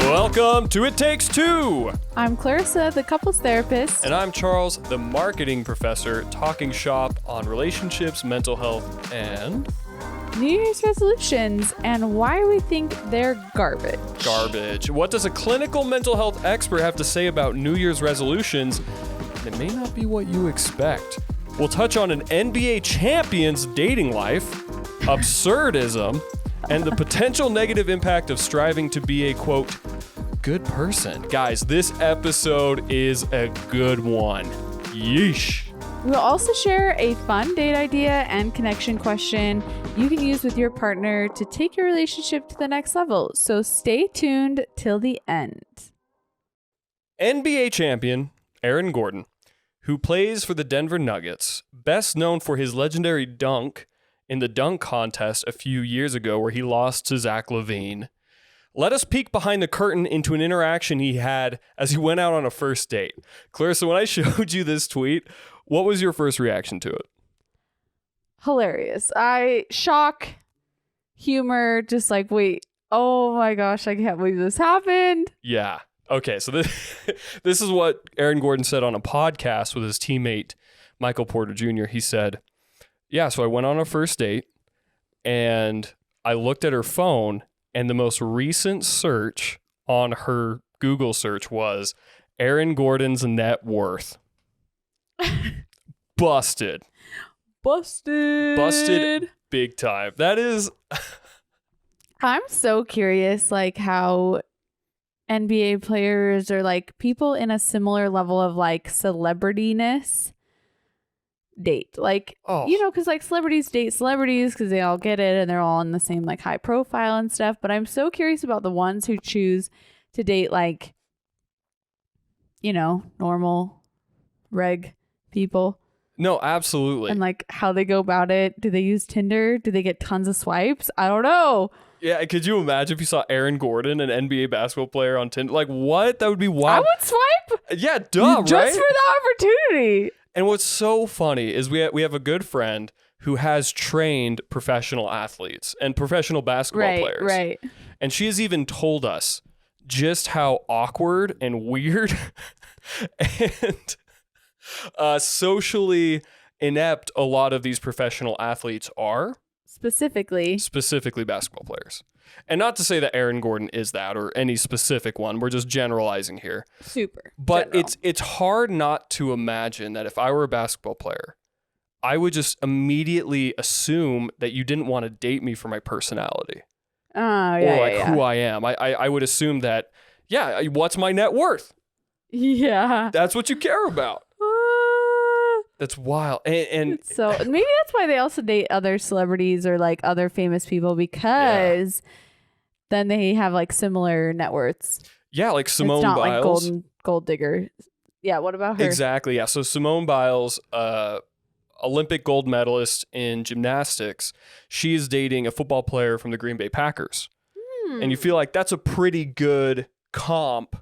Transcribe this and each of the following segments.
Welcome to It Takes Two. I'm Clarissa, the couples therapist. And I'm Charles, the marketing professor, talking shop on relationships, mental health, and New Year's resolutions and why we think they're garbage. What does a clinical mental health expert have to say about New Year's resolutions? It may not be what you expect. We'll touch on an NBA champion's dating life, absurdism, and the potential negative impact of striving to be a, quote, good person. Guys, this episode is a good one. Yeesh. We'll also share a fun date idea and connection question you can use with your partner to take your relationship to the next level. So stay tuned till the end. NBA champion Aaron Gordon, who plays for the Denver Nuggets, best known for his legendary dunk in the dunk contest a few years ago where he lost to Zach LaVine. Let us peek behind the curtain into an interaction he had as he went out on a first date. Clarissa, when I showed you this tweet, what was your first reaction to it? Hilarious. Shock, humor, just like, wait, oh my gosh, I can't believe this happened. Yeah. Okay, so this is what Aaron Gordon said on a podcast with his teammate, Michael Porter Jr. He said, yeah, so I went on a first date and I looked at her phone and the most recent search on her Google search was Aaron Gordon's net worth. Busted big time. That is... I'm so curious, like, how NBA players or, like, people in a similar level of, like, celebrityness date. Like, you know, because, like, celebrities date celebrities because they all get it and they're all in the same, like, high profile and stuff. But I'm so curious about the ones who choose to date, like, you know, normal, reg people. No, absolutely. And, like, how they go about it. Do they use Tinder? Do they get tons of swipes? I don't know. Yeah, could you imagine if you saw Aaron Gordon, an NBA basketball player, on Tinder? Like, what? That would be wild. I would swipe. Yeah, duh, just right? for the opportunity. And what's so funny is we have a good friend who has trained professional athletes and professional basketball players. Right. And she has even told us just how awkward and weird and socially inept a lot of these professional athletes are. Specifically basketball players. And not to say that Aaron Gordon is that or any specific one. We're just generalizing here. Super. But general. it's hard not to imagine that if I were a basketball player, I would just immediately assume that you didn't want to date me for my personality. Oh, yeah. Or like who I am. I would assume that, yeah, what's my net worth? Yeah. That's what you care about. That's wild. And so maybe that's why they also date other celebrities or like other famous people because then they have like similar net worths. Yeah, like Simone Biles. It's not like gold digger. Yeah, what about her? Exactly, yeah. So Simone Biles, Olympic gold medalist in gymnastics, she is dating a football player from the Green Bay Packers. And you feel like that's a pretty good comp.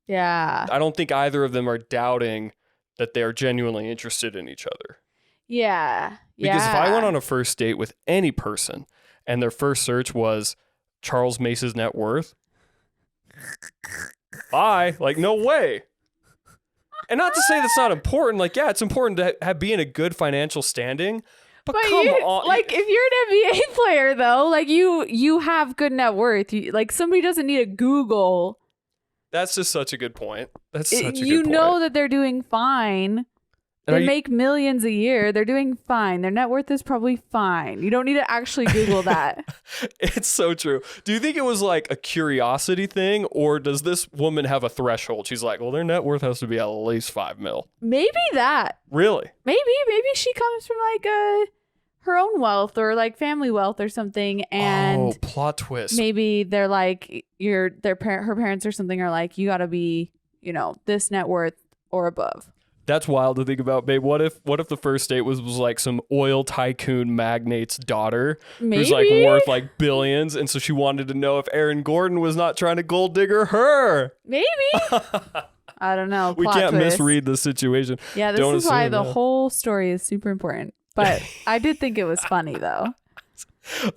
Yeah. I don't think either of them are doubting that they are genuinely interested in each other. Yeah. Because if I went on a first date with any person and their first search was Charles Mace's net worth, bye. Like, no way. And not to say that's not important. Like, yeah, it's important to be in a good financial standing. But come on. Like, if you're an NBA player, though, like, you have good net worth. Like, somebody doesn't need to Google. That's just such a good point. That's such a good point. You know that they're doing fine. They make millions a year. They're doing fine. Their net worth is probably fine. You don't need to actually Google that. It's so true. Do you think it was like a curiosity thing, or does this woman have a threshold? She's like, well, their net worth has to be at least $5 million. Maybe that. Really? Maybe she comes from like her own wealth or like family wealth or something, and plot twist. Maybe they're like her parents or something are like, you got to be, you know, this net worth or above. That's wild to think about, babe. What if the first date was like some oil tycoon magnate's daughter who's like Maybe. worth like billions, and so she wanted to know if Aaron Gordon was not trying to gold digger her. Maybe. I don't know. We Plot can't twist. misread the situation. Yeah, this Don't is why assume the that. whole story is super important. But I did think it was funny though.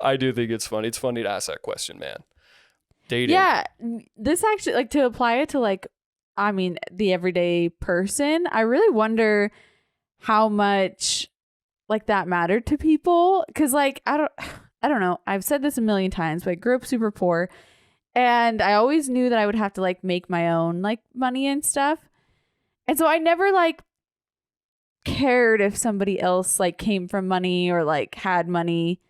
I do think it's funny. It's funny to ask that question, man. Dating. Yeah, this actually, like, to apply it to, like, I mean, the everyday person, I really wonder how much, like, that mattered to people. Because, like, I don't know. I've said this a million times, but I grew up super poor. And I always knew that I would have to, like, make my own, like, money and stuff. And so I never, like, cared if somebody else, like, came from money or, like, had money.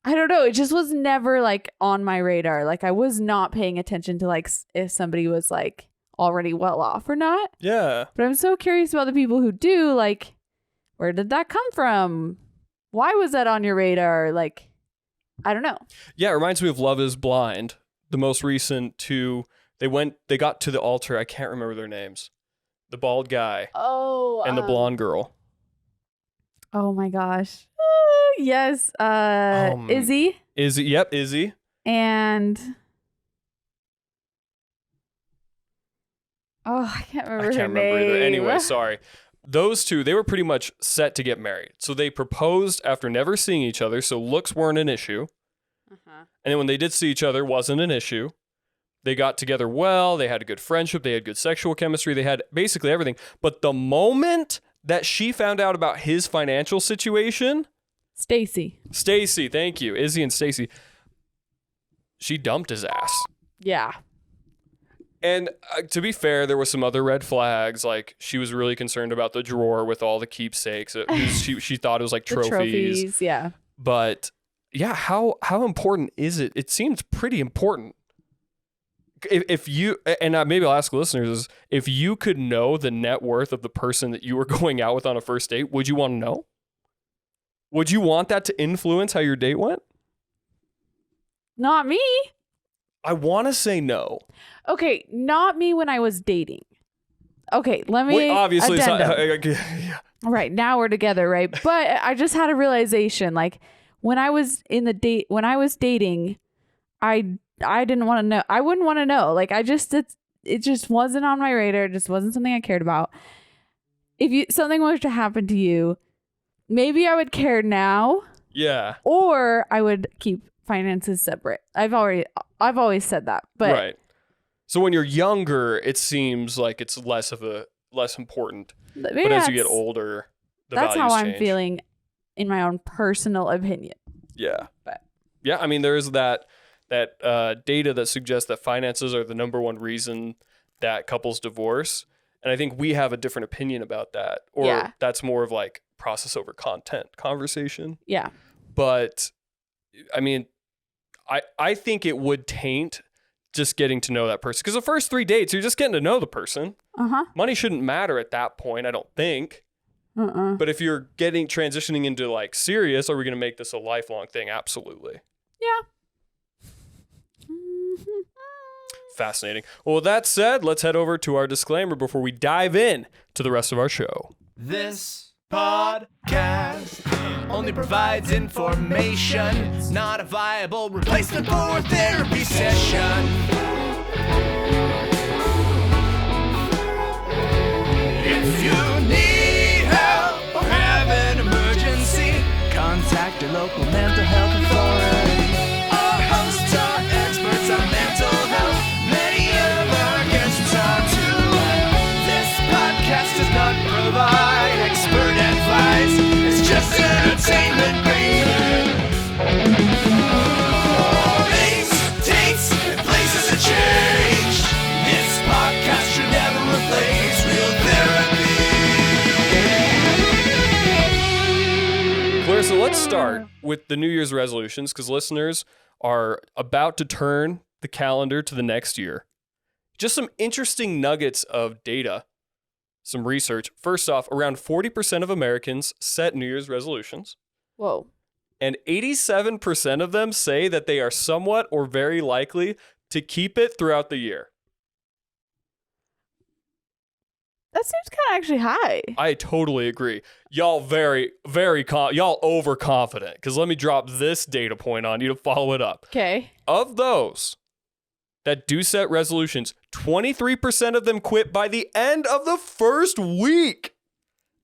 I don't know. It just was never, like, on my radar. Like, I was not paying attention to, like, if somebody was, like, already well off or not. Yeah. But I'm so curious about the people who do. Like, where did that come from? Why was that on your radar? Like, I don't know. Yeah, it reminds me of Love is Blind. The most recent two, they got to the altar. I can't remember their names. The bald guy and the blonde girl. Oh my gosh. Yes. Izzy. Izzy. And I can't remember I can't her remember name. either. Anyway, sorry. Those two, they were pretty much set to get married. So they proposed after never seeing each other, so looks weren't an issue. And then when they did see each other, wasn't an issue. They got together well. They had a good friendship. They had good sexual chemistry. They had basically everything. But the moment that she found out about his financial situation, Stacy, thank you, Izzy and Stacy, she dumped his ass. yeah. And to be fair, there were some other red flags. Like, she was really concerned about the drawer with all the keepsakes. She thought it was like The trophies. Yeah. But yeah, how important is it? It seems pretty important. If you, and maybe I'll ask listeners, is if you could know the net worth of the person that you were going out with on a first date, would you want to know? Would you want that to influence how your date went? Not me. I want to say no. Okay, not me when I was dating. Okay, let me. Wait, obviously, it's not, addendum. yeah. Right, now we're together, right? But I just had a realization, like, when I was dating, I didn't want to know. I wouldn't want to know. Like, it just wasn't on my radar. It just wasn't something I cared about. If something was to happen to you, maybe I would care now. Yeah. Or I would keep finances separate. I've always said that. But right. So when you're younger, it seems like it's less important. But as you get older, the that's values how I'm change. feeling, in my own personal opinion. Yeah. But yeah, I mean, there is that data that suggests that finances are the number one reason that couples divorce. And I think we have a different opinion about that. Or that's more of like process over content conversation. Yeah. But I mean, I think it would taint just getting to know that person. Because the first 3 dates, you're just getting to know the person. Money shouldn't matter at that point, I don't think. But if you're transitioning into like serious, are we going to make this a lifelong thing? Absolutely. Yeah. Fascinating. Well, with that said, let's head over to our disclaimer before we dive in to the rest of our show. This podcast only provides information. It's not a viable replacement for a therapy session. If you need help or have an emergency, contact your local mental health authority. Our hosts are experts on mental health. Many of our guests are too. This podcast does not provide expert advice. It's just entertainment, baby. Things, dates, and places have changed. This podcast should never replace real therapy. Clarissa, let's start with the New Year's resolutions because listeners are about to turn the calendar to the next year. Just some interesting nuggets of data, some research. First off, around 40% of Americans set New Year's resolutions. Whoa. And 87% of them say that they are somewhat or very likely to keep it throughout the year. That seems kind of actually high. I totally agree. Y'all y'all overconfident. Because let me drop this data point on you to follow it up. Okay. Of those that do set resolutions, 23% of them quit by the end of the first week.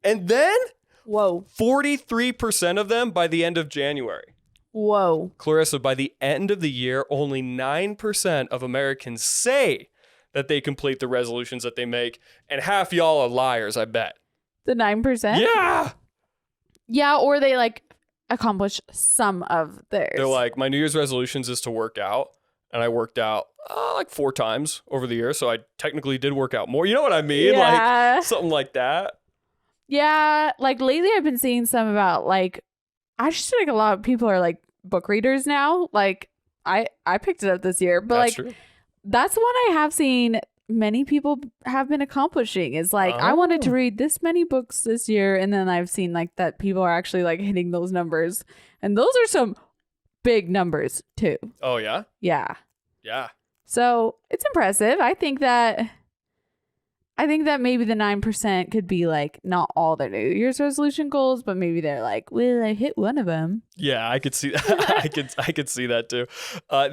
And then Whoa. 43% of them by the end of January. Whoa. Clarissa, by the end of the year, only 9% of Americans say that they complete the resolutions that they make, and half y'all are liars, I bet. The 9%? Yeah! Yeah, or they like accomplish some of theirs. They're like, my New Year's resolutions is to work out, and I worked out like 4 times over the year, so I technically did work out more. You know what I mean? Yeah. Like, something like that. Yeah, like lately I've been seeing some about like, I just feel like a lot of people are like book readers now. Like I picked it up this year, but That's like true. that's what I have seen many people have been accomplishing is like, I wanted to read this many books this year. And then I've seen like that people are actually like hitting those numbers. And those are some big numbers too. Oh, yeah? Yeah. Yeah. So it's impressive. I think that maybe the 9% could be like not all their New Year's resolution goals, but maybe they're like, well, I hit one of them. Yeah, I could see that. I could see that too.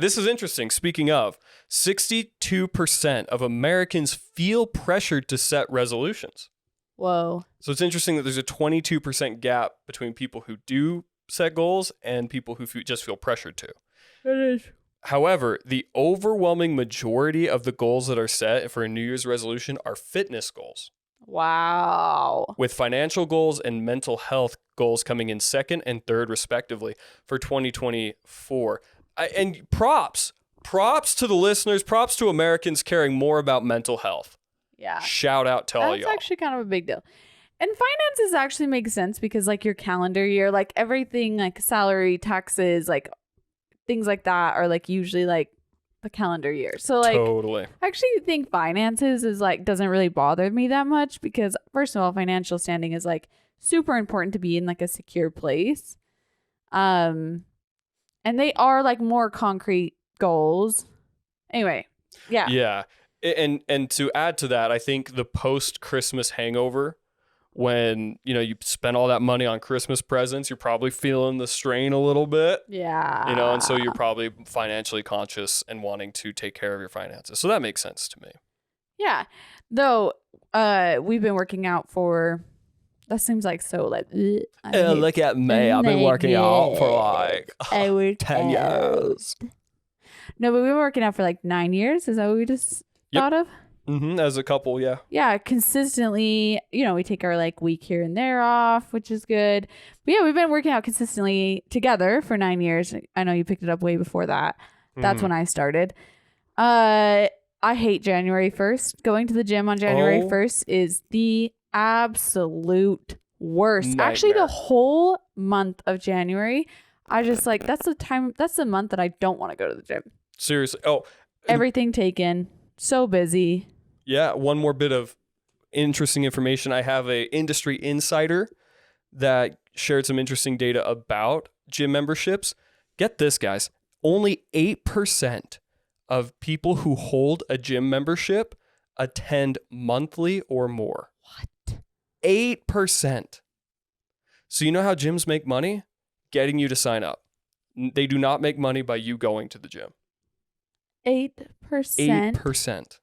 This is interesting. Speaking of, 62% of Americans feel pressured to set resolutions. Whoa. So it's interesting that there's a 22% gap between people who do set goals and people who just feel pressured to. It is. However, the overwhelming majority of the goals that are set for a New Year's resolution are fitness goals, Wow. with financial goals and mental health goals coming in second and third, respectively, for 2024. And props to the listeners, props to Americans caring more about mental health. Yeah. Shout out to all That's y'all. actually kind of a big deal. And finances actually make sense because like your calendar year, like everything like salary, taxes, like things like that are like usually like the calendar year. So like Totally. I actually think finances is like doesn't really bother me that much because first of all, financial standing is like super important to be in like a secure place. And they are like more concrete goals. Anyway, yeah. Yeah. And to add to that, I think the post-Christmas hangover, when, you know, you spend all that money on Christmas presents, you're probably feeling the strain a little bit. Yeah. You know, and so you're probably financially conscious and wanting to take care of your finances. So that makes sense to me. Yeah. Though we've been working out for that seems like so like Look at me. I've been working out for like I work 10 years. No, but we've been working out for like 9 years. Is that what we just thought of? Mm-hmm. As a couple, yeah. Yeah, consistently, you know, we take our like week here and there off, which is good. But yeah, we've been working out consistently together for 9 years. I know you picked it up way before that. That's when I started. I hate January 1st. Going to the gym on January 1st is the absolute worst. Nightmare. Actually, the whole month of January, I just like that's the month that I don't want to go to the gym. Seriously. Oh, Everything taken. So busy. yeah. One more bit of interesting information. I have a industry insider that shared some interesting data about gym memberships. Get this, guys. Only 8% of people who hold a gym membership attend monthly or more. What? 8%. So you know how gyms make money? Getting you to sign up. They do not make money by you going to the gym. 8%. 8%.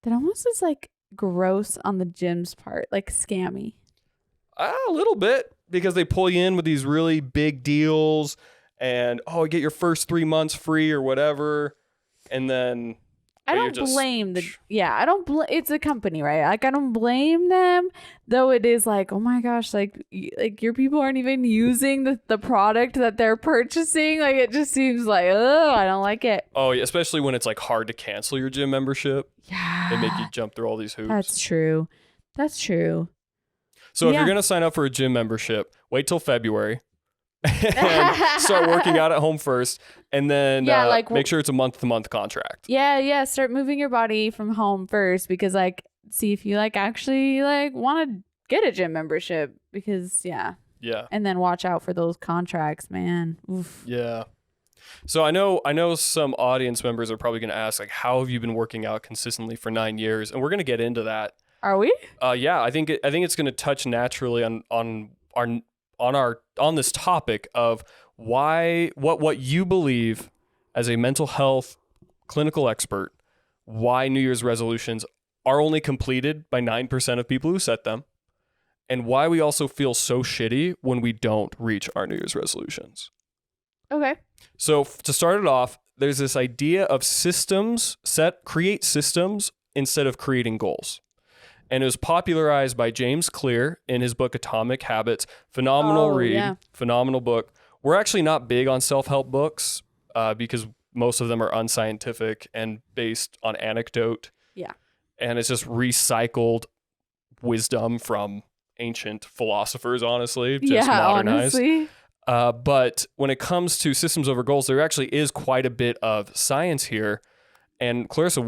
That almost is like gross on the gym's part, like scammy. A little bit, because they pull you in with these really big deals and, get your first 3 months free or whatever. And then I don't blame it's a company, right? Like I don't blame them, though it is like, oh my gosh, like your people aren't even using the product that they're purchasing. Like it just seems like, oh, I don't like it. Oh, yeah, especially when it's like hard to cancel your gym membership. Yeah. They make you jump through all these hoops. That's true. So if you're going to sign up for a gym membership, wait till February and start working out at home first. And then make sure it's a month-to-month contract. Yeah. Start moving your body from home first because like, see if you like actually like want to get a gym membership because yeah. And then watch out for those contracts, man. Oof. Yeah. So I know some audience members are probably going to ask, like, how have you been working out consistently for 9 years? And we're going to get into that Are we? Yeah, I think it's going to touch naturally on this topic of what you believe as a mental health clinical expert, why New Year's resolutions are only completed by 9% of people who set them, and why we also feel so shitty when we don't reach our New Year's resolutions. Okay. So to start it off, there's this idea of create systems instead of creating goals. And it was popularized by James Clear in his book, Atomic Habits. Phenomenal read, yeah. Phenomenal book. We're actually not big on self-help books because most of them are unscientific and based on anecdote. Yeah. And it's just recycled wisdom from ancient philosophers, honestly, just modernized. Honestly. But when it comes to systems over goals, there actually is quite a bit of science here. And Clarissa,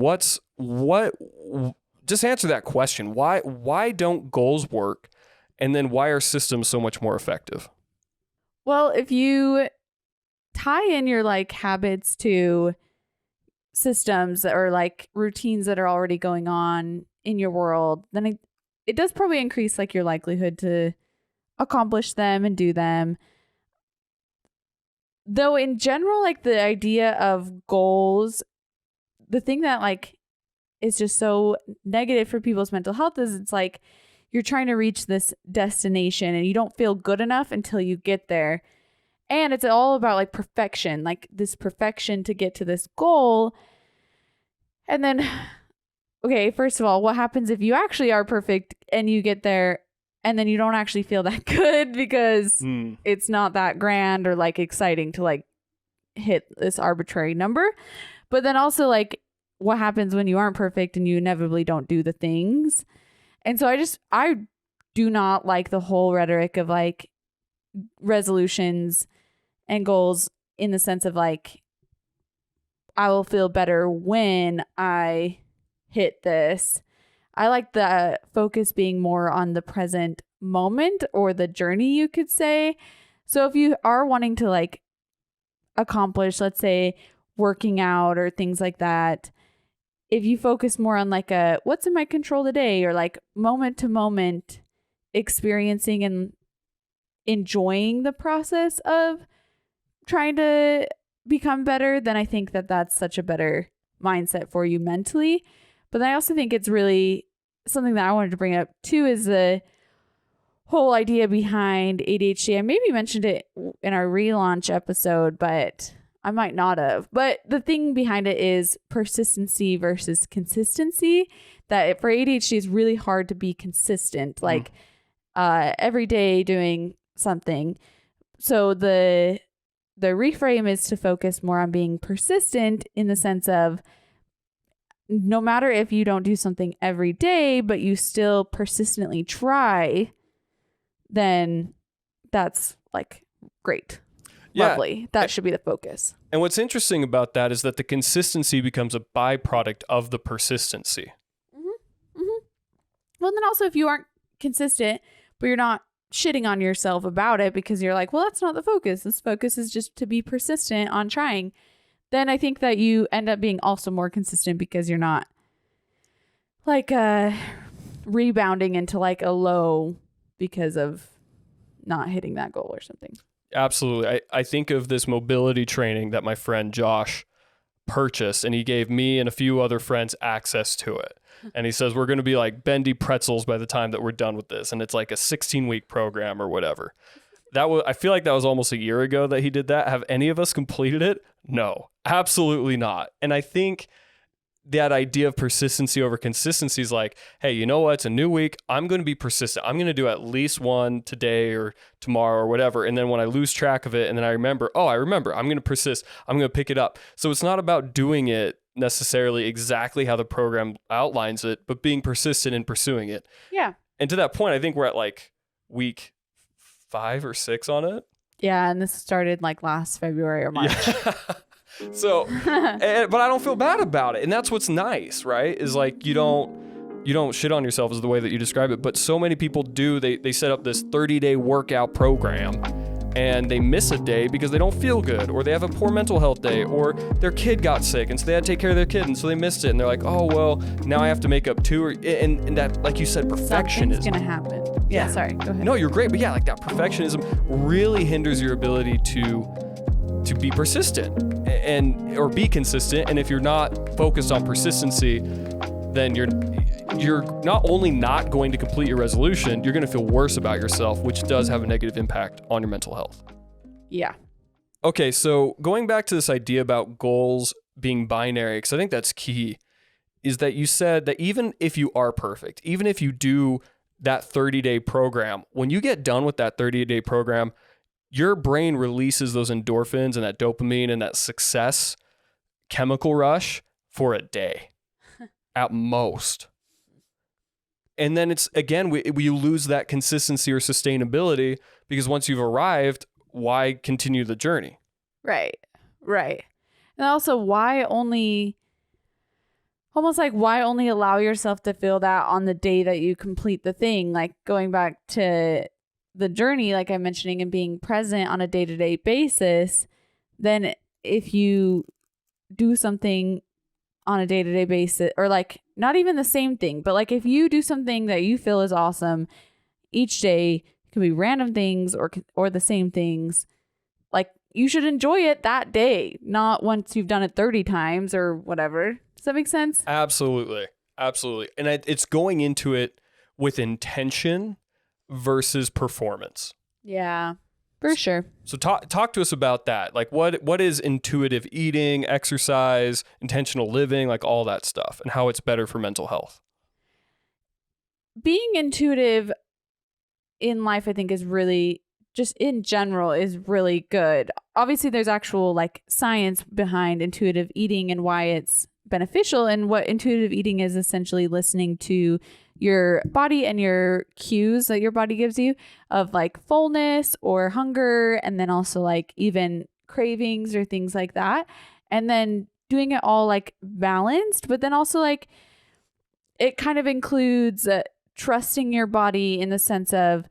just answer that question. Why don't goals work? And then why are systems so much more effective? Well, if you tie in your like habits to systems or like routines that are already going on in your world, then it does probably increase like your likelihood to accomplish them and do them. Though in general, like the idea of goals, the thing that like is just so negative for people's mental health is it's like you're trying to reach this destination and you don't feel good enough until you get there. And it's all about like perfection, like this perfection to get to this goal. And then, okay, first of all, what happens if you actually are perfect and you get there and then you don't actually feel that good because it's not that grand or like exciting to like hit this arbitrary number. But then also like what happens when you aren't perfect and you inevitably don't do the things. And so I do not like the whole rhetoric of like resolutions and goals in the sense of like, I will feel better when I hit this. I like the focus being more on the present moment or the journey, you could say. So if you are wanting to like accomplish, let's say, working out or things like that, if you focus more on like what's in my control today or like moment to moment experiencing and enjoying the process of trying to become better, then I think that that's such a better mindset for you mentally. But I also think it's really something that I wanted to bring up too is the whole idea behind ADHD. I maybe mentioned it in our relaunch episode, but I might not have. But the thing behind it is persistency versus consistency. That for ADHD is really hard to be consistent, like every day doing something. So the reframe is to focus more on being persistent in the sense of no matter if you don't do something every day, but you still persistently try, then that's like great. Yeah. Lovely. That should be the focus. And what's interesting about that is that the consistency becomes a byproduct of the persistency. Well, then also if you aren't consistent, but you're not shitting on yourself about it because you're like, well, that's not the focus. This focus is just to be persistent on trying. Then I think that you end up being also more consistent because you're not like rebounding into like a low because of not hitting that goal or something. Absolutely. I think of this mobility training that my friend Josh purchased, and he gave me and a few other friends access to it. And he says, we're going to be like bendy pretzels by the time that we're done with this. And it's like a 16-week program or whatever. I feel like that was almost a year ago that he did that. Have any of us completed it? No, absolutely not. And I think that idea of persistency over consistency is like, hey, you know what? It's a new week. I'm going to be persistent. I'm going to do at least one today or tomorrow or whatever. And then when I lose track of it and then I remember, I'm going to persist. I'm going to pick it up. So it's not about doing it necessarily exactly how the program outlines it, but being persistent in pursuing it. Yeah. And to that point, I think we're at like week 5 or 6 on it. Yeah. And this started like last February or March. Yeah. So, but I don't feel bad about it. And that's what's nice, right? Is like, you don't shit on yourself is the way that you describe it. But so many people do, they set up this 30-day workout program and they miss a day because they don't feel good, or they have a poor mental health day, or their kid got sick and so they had to take care of their kid and so they missed it, and they're like, oh well, now I have to make up 2, and that, like you said, perfectionism. Something's gonna happen. Yeah, sorry, go ahead. No, you're great, but yeah, like that perfectionism really hinders your ability to be persistent or be consistent. And if you're not focused on persistency, then you're not only not going to complete your resolution, you're going to feel worse about yourself, which does have a negative impact on your mental health. Yeah. Okay, so going back to this idea about goals being binary, because I think that's key, is that you said that even if you are perfect, even if you do that 30-day program, when you get done with that 30-day program, your brain releases those endorphins and that dopamine and that success chemical rush for a day at most. And then it's, again, we lose that consistency or sustainability, because once you've arrived, why continue the journey? Right. And also, why only allow yourself to feel that on the day that you complete the thing? Like, going back to the journey, like I'm mentioning, and being present on a day-to-day basis, then if you do something on a day-to-day basis, or like not even the same thing, but like if you do something that you feel is awesome each day, it could be random things or the same things, like you should enjoy it that day, not once you've done it 30 times or whatever. Does that make sense? Absolutely. And it's going into it with intention versus performance. Yeah, for sure. So talk to us about that. Like what is intuitive eating, exercise, intentional living, like all that stuff, and how it's better for mental health? Being intuitive in life, I think, is really, just in general, is really good. Obviously, there's actual like science behind intuitive eating and why it's beneficial. And what intuitive eating is essentially listening to your body and your cues that your body gives you of like fullness or hunger, and then also like even cravings or things like that. And then doing it all like balanced, but then also like it kind of includes trusting your body in the sense of,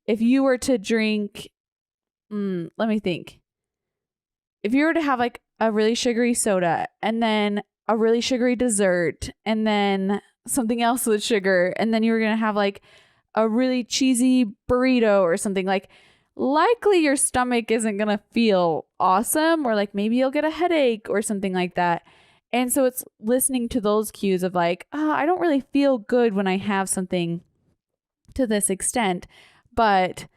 if you were to drink, let me think. If you were to have like a really sugary soda and then a really sugary dessert and then something else with sugar, and then you were going to have like a really cheesy burrito or something, like likely your stomach isn't going to feel awesome, or like maybe you'll get a headache or something like that. And so it's listening to those cues of like, I don't really feel good when I have something to this extent, but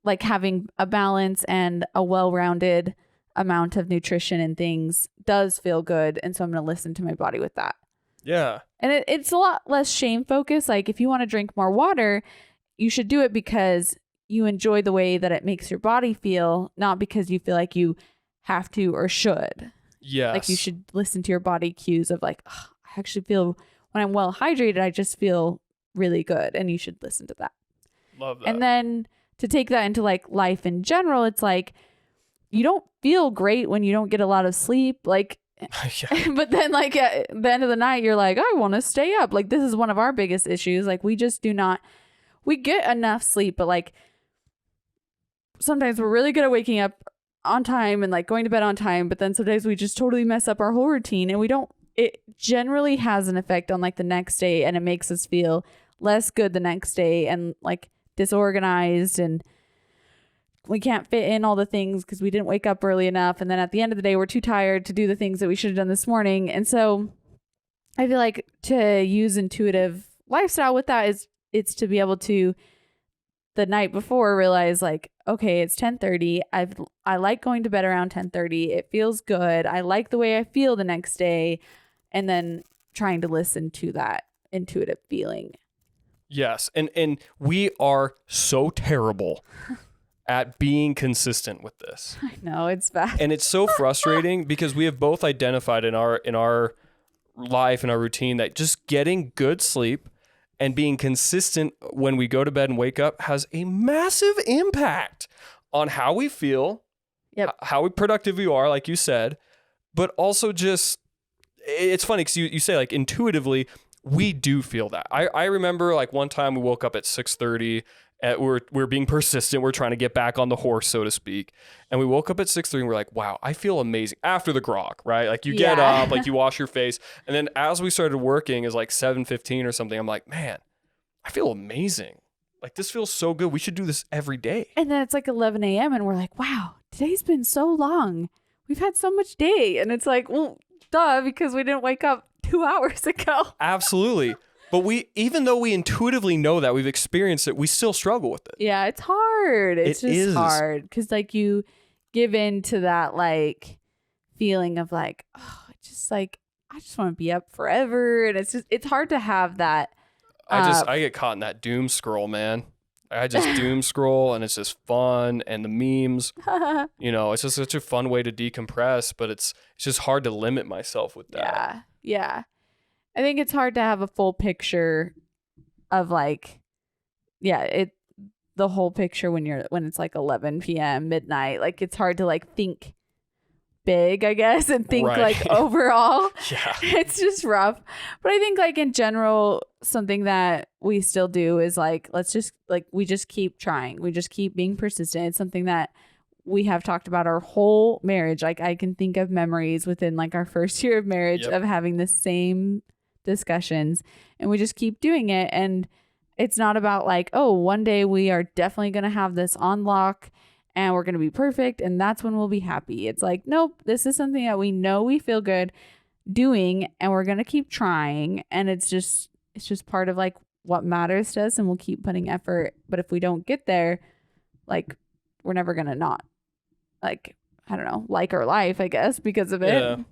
like having a balance and a well-rounded amount of nutrition and things does feel good. And so I'm going to listen to my body with that. Yeah. And it's a lot less shame focused. Like if you want to drink more water, you should do it because you enjoy the way that it makes your body feel, not because you feel like you have to or should. Yes. Like you should listen to your body cues of like, I actually feel, when I'm well hydrated, I just feel really good. And you should listen to that. Love that. And then to take that into like life in general, it's like, you don't feel great when you don't get a lot of sleep. Like, yeah. But then like at the end of the night, you're like, I want to stay up. Like this is one of our biggest issues. Like we just do not, we get enough sleep, but like sometimes we're really good at waking up on time and like going to bed on time. But then sometimes we just totally mess up our whole routine, and it generally has an effect on like the next day, and it makes us feel less good the next day and like disorganized, and we can't fit in all the things because we didn't wake up early enough. And then at the end of the day, we're too tired to do the things that we should have done this morning. And so I feel like to use intuitive lifestyle with that is it's to be able to the night before realize like, okay, it's 10:30. I like going to bed around 10:30. It feels good. I like the way I feel the next day. And then trying to listen to that intuitive feeling. Yes. And we are so terrible at being consistent with this. I know, it's bad. And it's so frustrating because we have both identified in our life and our routine that just getting good sleep and being consistent when we go to bed and wake up has a massive impact on how we feel, how productive we are, like you said, but also just, it's funny because you say like intuitively, we do feel that. I remember like one time we woke up at 6:30 We're being persistent. We're trying to get back on the horse, so to speak. And we woke up at 6:30 and we're like, wow, I feel amazing after the grog, right? Like you get up, like you wash your face. And then as we started working, is like 7:15 or something. I'm like, man, I feel amazing. Like this feels so good. We should do this every day. And then it's like 11 a.m. and we're like, wow, today's been so long. We've had so much day. And it's like, well, duh, because we didn't wake up 2 hours ago. Absolutely. But even though we intuitively know that, we've experienced it, we still struggle with it. Yeah, it's hard. It's just hard because like you give in to that like feeling of like, oh, it's just like, I just want to be up forever. And it's hard to have that. I get caught in that doom scroll, man. I just doom scroll and it's just fun, and the memes, it's just such a fun way to decompress, but it's just hard to limit myself with that. Yeah. I think it's hard to have a full picture of like, the whole picture when it's like 11 p.m. midnight. Like it's hard to like think big, I guess, and think like overall. Yeah. It's just rough. But I think like in general, something that we still do is like, we just keep trying. We just keep being persistent. It's something that we have talked about our whole marriage. Like I can think of memories within like our first year of marriage of having the same discussions, and we just keep doing it. And it's not about like, oh, one day we are definitely going to have this on lock and we're going to be perfect and that's when we'll be happy. It's like, nope, this is something that we know we feel good doing and we're going to keep trying. And it's just part of like what matters to us, and we'll keep putting effort. But if we don't get there, like we're never going to not like, I don't know, like our life, I guess, because of it.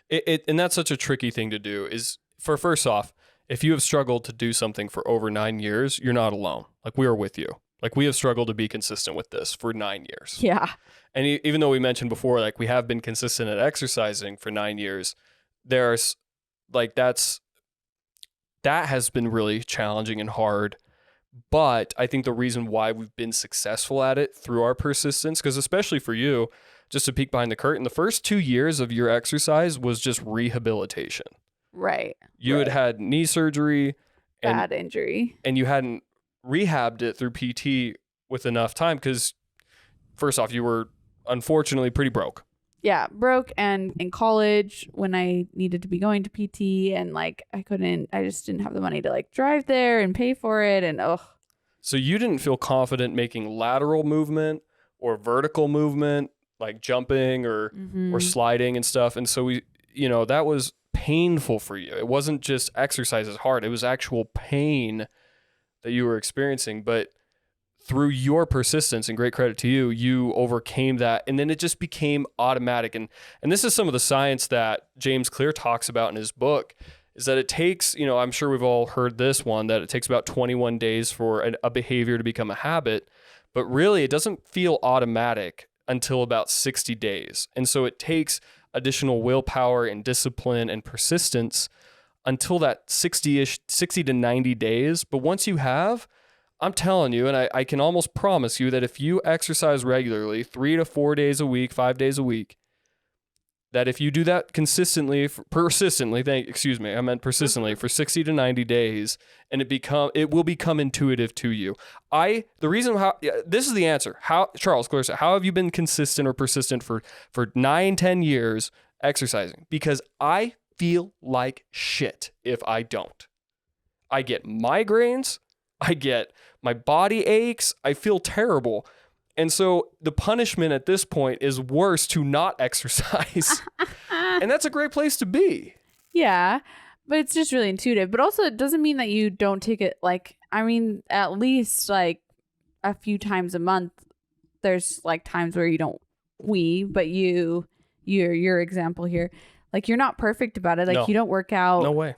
Yeah. And that's such a tricky thing to do is first off, if you have struggled to do something for over 9 years, you're not alone. Like we are with you. Like we have struggled to be consistent with this for 9 years. Yeah. And even though we mentioned before, like we have been consistent at exercising for 9 years, there's like that has been really challenging and hard. But I think the reason why we've been successful at it through our persistence, because especially for you, just to peek behind the curtain, the first 2 years of your exercise was just rehabilitation. Right. You had knee surgery. Bad injury. And you hadn't rehabbed it through PT with enough time because, first off, you were unfortunately pretty broke. Yeah, broke, and in college when I needed to be going to PT and like I just didn't have the money to like drive there and pay for it, and So you didn't feel confident making lateral movement or vertical movement, like jumping or sliding and stuff. And so we, that was painful for you. It wasn't just exercise is hard. It was actual pain that you were experiencing. But through your persistence, and great credit to you, you overcame that. And then it just became automatic. And this is some of the science that James Clear talks about in his book, is that it takes, I'm sure we've all heard this one, that it takes about 21 days for a behavior to become a habit. But really, it doesn't feel automatic until about 60 days. And so it takes additional willpower and discipline and persistence until that 60 to 90 days. But once you have, I'm telling you, and I can almost promise you that if you exercise regularly, 3 to 4 days a week, 5 days a week, that if you do that persistently for 60 to 90 days, and it will become intuitive to you. This is the answer. Charles, Clarissa, how have you been consistent or persistent for 9-10 years exercising? Because I feel like shit if I don't. I get migraines. My body aches. I feel terrible. And so the punishment at this point is worse to not exercise. And that's a great place to be. Yeah, but it's just really intuitive. But also it doesn't mean that you don't take it at least like a few times a month. There's like times where you don't but your example here, like you're not perfect about it. Like you don't work out. No way.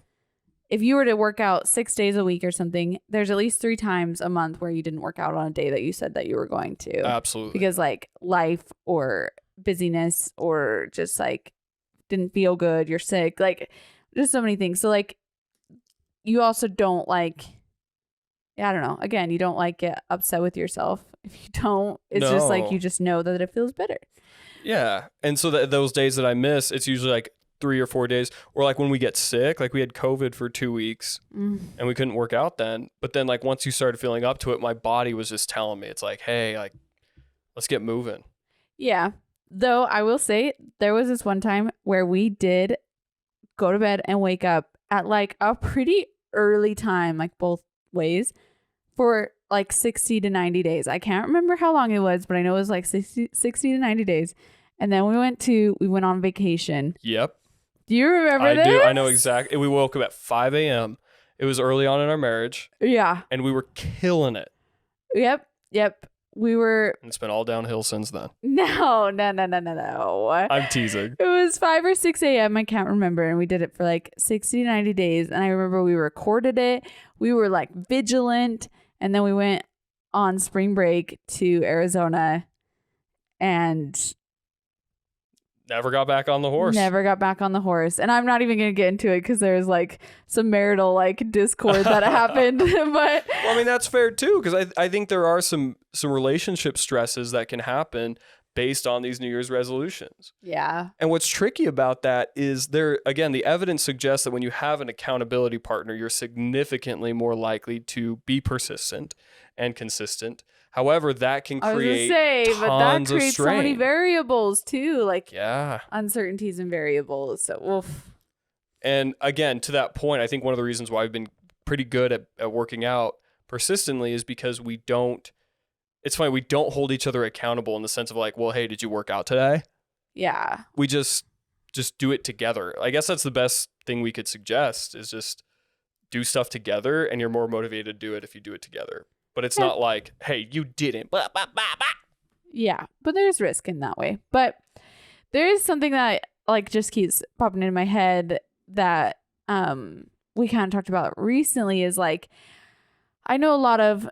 If you were to work out 6 days a week or something, there's at least 3 times a month where you didn't work out on a day that you said that you were going to. Absolutely. Because like life or busyness or just like didn't feel good, you're sick, like just so many things. So like you also don't like, I don't know, again, you don't like get upset with yourself if you don't. It's just like you just know that it feels better. Yeah. And so those days that I miss, it's usually like 3 or 4 days, or like when we get sick, like we had COVID for 2 weeks and we couldn't work out then. But then like once you started feeling up to it, my body was just telling me, it's like, hey, like let's get moving. Yeah. Though I will say there was this one time where we did go to bed and wake up at like a pretty early time, like both ways, for like 60 to 90 days. I can't remember how long it was, but I know it was like 60 to 90 days. And then we went on vacation. Yep. Do you remember this? I do. I know exactly. We woke up at 5 a.m. It was early on in our marriage. Yeah. And we were killing it. Yep. We were. And it's been all downhill since then. No. I'm teasing. It was 5 or 6 a.m. I can't remember. And we did it for like 60 to 90 days. And I remember we recorded it. We were like vigilant. And then we went on spring break to Arizona and never got back on the horse. And I'm not even going to get into it because there's like some marital like discord that happened. But well, I mean, that's fair too, because I think there are some relationship stresses that can happen based on these New Year's resolutions. Yeah. And what's tricky about that is the evidence suggests that when you have an accountability partner, you're significantly more likely to be persistent and consistent. However, that can create but that tons of creates so strain. many variables too, like Yeah. uncertainties and variables. So, oof. And again, to that point, I think one of the reasons why I've been pretty good at working out persistently is because we don't hold each other accountable in the sense of like, well, hey, did you work out today? Yeah. We just do it together. I guess that's the best thing we could suggest is just do stuff together, and you're more motivated to do it if you do it together. But it's not like, hey, you didn't. Blah, blah, blah, blah. Yeah, but there's risk in that way. But there is something that like just keeps popping into my head that we kind of talked about recently is like, I know a lot of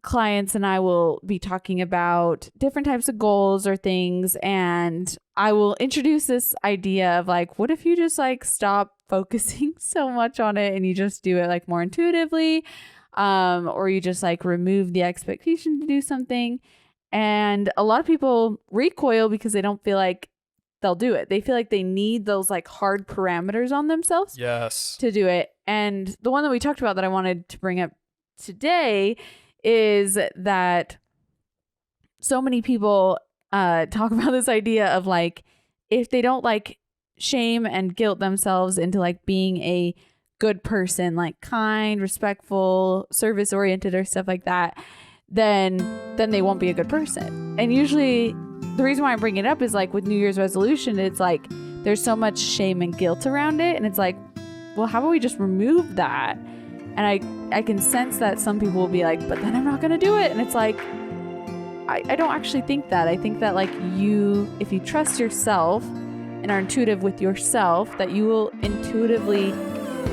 clients and I will be talking about different types of goals or things, and I will introduce this idea of like, what if you just like stop focusing so much on it and you just do it like more intuitively, or you just like remove the expectation to do something. And a lot of people recoil because they don't feel like they'll do it. They feel like they need those like hard parameters on themselves to do it. And the one that we talked about that I wanted to bring up today is that so many people talk about this idea of like, if they don't like shame and guilt themselves into like being a good person, like kind, respectful, service oriented or stuff like that, then they won't be a good person. And usually the reason why I bring it up is like with New Year's resolution, it's like there's so much shame and guilt around it. And it's like, well, how about we just remove that? And I can sense that some people will be like, but then I'm not going to do it. And it's like, I don't actually think that. I think that like if you trust yourself and are intuitive with yourself, that you will intuitively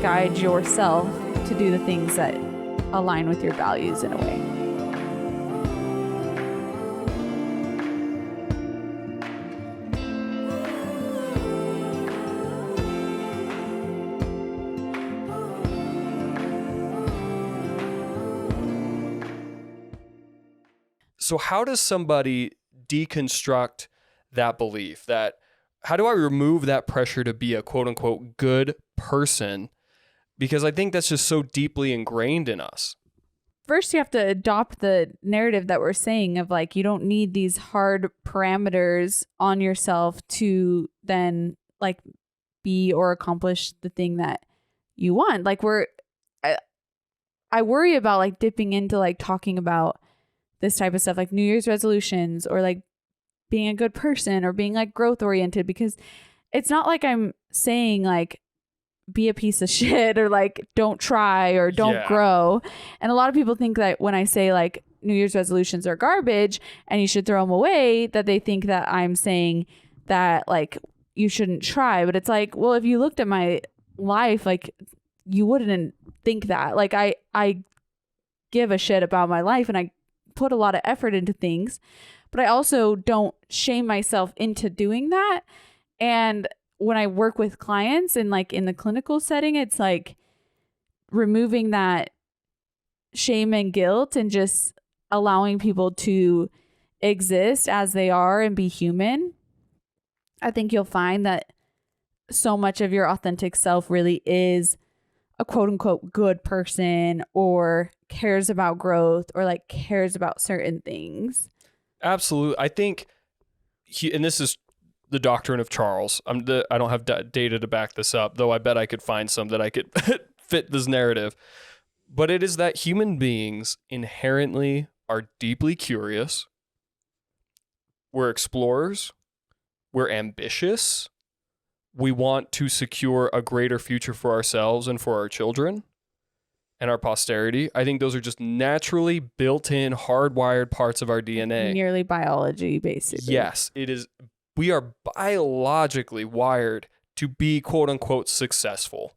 guide yourself to do the things that align with your values in a way. So how does somebody deconstruct that belief? How do I remove that pressure to be a quote unquote good person? Because I think that's just so deeply ingrained in us. First, you have to adopt the narrative that we're saying of like, you don't need these hard parameters on yourself to then like be or accomplish the thing that you want. Like I worry about like dipping into like talking about this type of stuff, like New Year's resolutions or like being a good person or being like growth oriented, because it's not like I'm saying like be a piece of shit or like don't try or don't grow. And a lot of people think that when I say like New Year's resolutions are garbage and you should throw them away, that they think that I'm saying that like you shouldn't try. But it's like, well, if you looked at my life, like you wouldn't think that. Like I give a shit about my life and I put a lot of effort into things, but I also don't shame myself into doing that. And when I work with clients and like in the clinical setting, it's like removing that shame and guilt and just allowing people to exist as they are and be human. I think you'll find that so much of your authentic self really is a quote unquote good person or cares about growth or like cares about certain things. Absolutely. I think and this is the doctrine of Charles. I don't have data to back this up, though I bet I could find some that I could fit this narrative. But it is that human beings inherently are deeply curious. We're explorers. We're ambitious. We want to secure a greater future for ourselves and for our children and our posterity. I think those are just naturally built-in, hardwired parts of our DNA. Nearly biology, basically. Yes, it is. We are biologically wired to be quote unquote successful.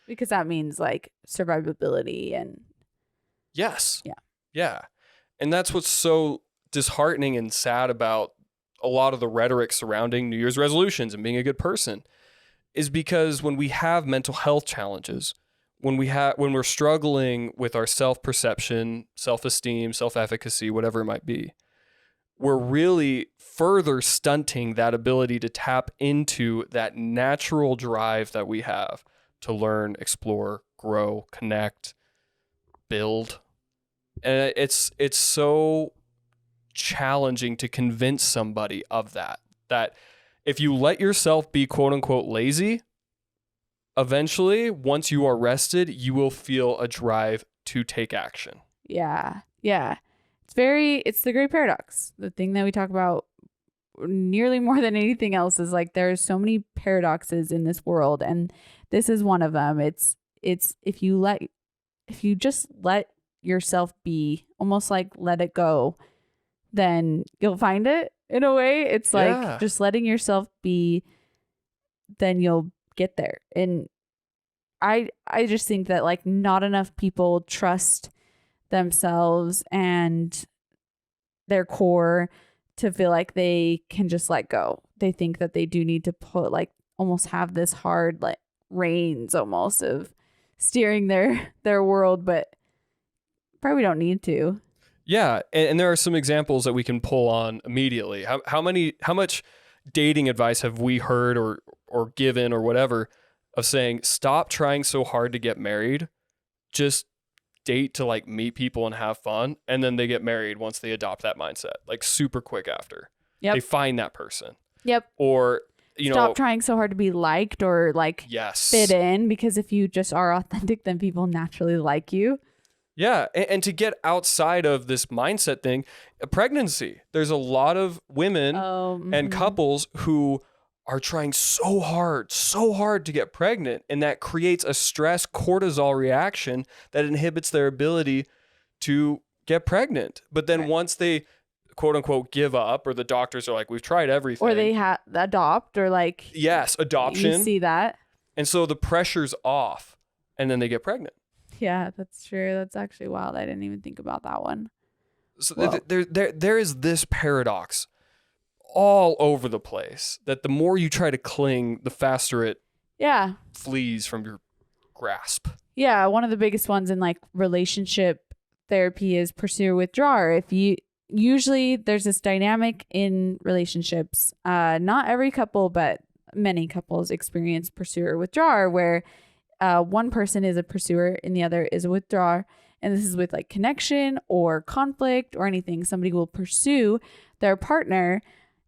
Because that means like survivability and. Yes. Yeah. Yeah. And that's what's so disheartening and sad about a lot of the rhetoric surrounding New Year's resolutions and being a good person is because when we have mental health challenges, when we're struggling with our self-perception, self-esteem, self-efficacy, whatever it might be, we're really further stunting that ability to tap into that natural drive that we have to learn, explore, grow, connect, build. And it's so challenging to convince somebody of that if you let yourself be quote unquote lazy, eventually once you are rested, you will feel a drive to take action. Yeah. It's the great paradox. The thing that we talk about nearly more than anything else is like there's so many paradoxes in this world, and this is one of them. It's if you just let yourself be, almost like let it go, then you'll find it in a way. It's like just letting yourself be, then you'll get there. And I just think that like not enough people trust themselves and their core to feel like they can just let go. They think that they do need to put like almost have this hard like reins almost of steering their world, but probably don't need to. Yeah, and there are some examples that we can pull on immediately. How much dating advice have we heard or given or whatever of saying, stop trying so hard to get married, just date to like meet people and have fun, and then they get married once they adopt that mindset, like super quick after. Yep. They find that person. Yep. Or stop trying so hard to be liked or like fit in, because if you just are authentic, then people naturally like you. Yeah, and to get outside of this mindset thing, pregnancy. There's a lot of women and couples who are trying so hard to get pregnant, and that creates a stress cortisol reaction that inhibits their ability to get pregnant. But then once they quote unquote give up, or the doctors are like, we've tried everything, or they adopt, or like adoption. You see that, and so the pressure's off, and then they get pregnant. Yeah, that's true. That's actually wild. I didn't even think about that one. So there is this paradox all over the place that the more you try to cling, the faster it flees from your grasp. Yeah, one of the biggest ones in like relationship therapy is pursue withdrawer. Usually there's this dynamic in relationships. Not every couple, but many couples experience pursuer withdrawer, where one person is a pursuer and the other is a withdrawer. And this is with like connection or conflict or anything. Somebody will pursue their partner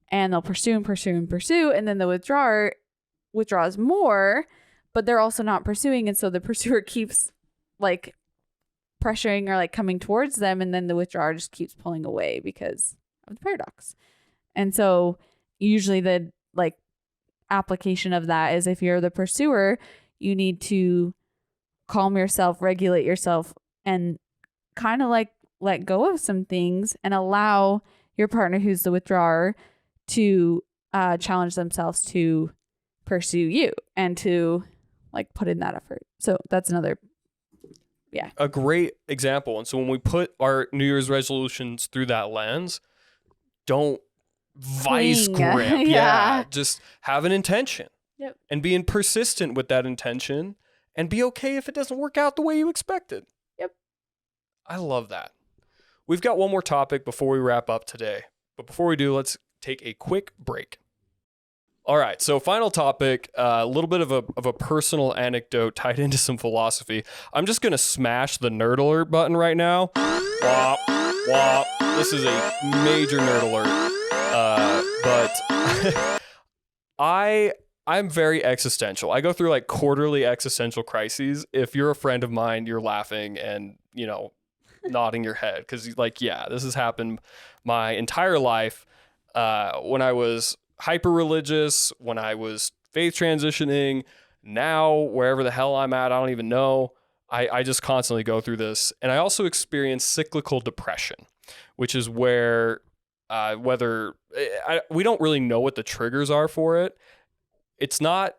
and they'll pursue and pursue and pursue. And then the withdrawer withdraws more, but they're also not pursuing. And so the pursuer keeps like pressuring or like coming towards them. And then the withdrawer just keeps pulling away because of the paradox. And so usually the like application of that is, if you're the pursuer, you need to calm yourself, regulate yourself, and kind of like let go of some things and allow your partner who's the withdrawer to challenge themselves to pursue you and to like put in that effort. So that's another, a great example. And so when we put our New Year's resolutions through that lens, don't vice grip. Just have an intention. Yep. And being persistent with that intention, and be okay if it doesn't work out the way you expected. Yep. I love that. We've got one more topic before we wrap up today. But before we do, let's take a quick break. All right, so final topic, a little bit of a personal anecdote tied into some philosophy. I'm just going to smash the nerd alert button right now. Wop, wop. This is a major nerd alert. But I'm very existential. I go through like quarterly existential crises. If you're a friend of mine, you're laughing and, nodding your head because like, yeah, this has happened my entire life. When I was hyper religious, when I was faith transitioning, now wherever the hell I'm at, I don't even know. I just constantly go through this. And I also experience cyclical depression, which is where we don't really know what the triggers are for it. It's not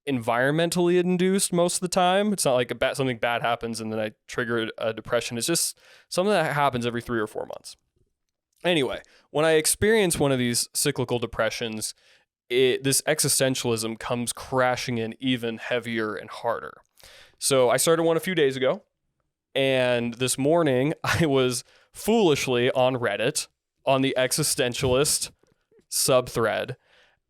environmentally induced most of the time. It's not like something bad happens and then I trigger a depression. It's just something that happens every 3 or 4 months. Anyway, when I experience one of these cyclical depressions, this existentialism comes crashing in even heavier and harder. So I started one a few days ago, and this morning I was foolishly on Reddit on the existentialist subthread,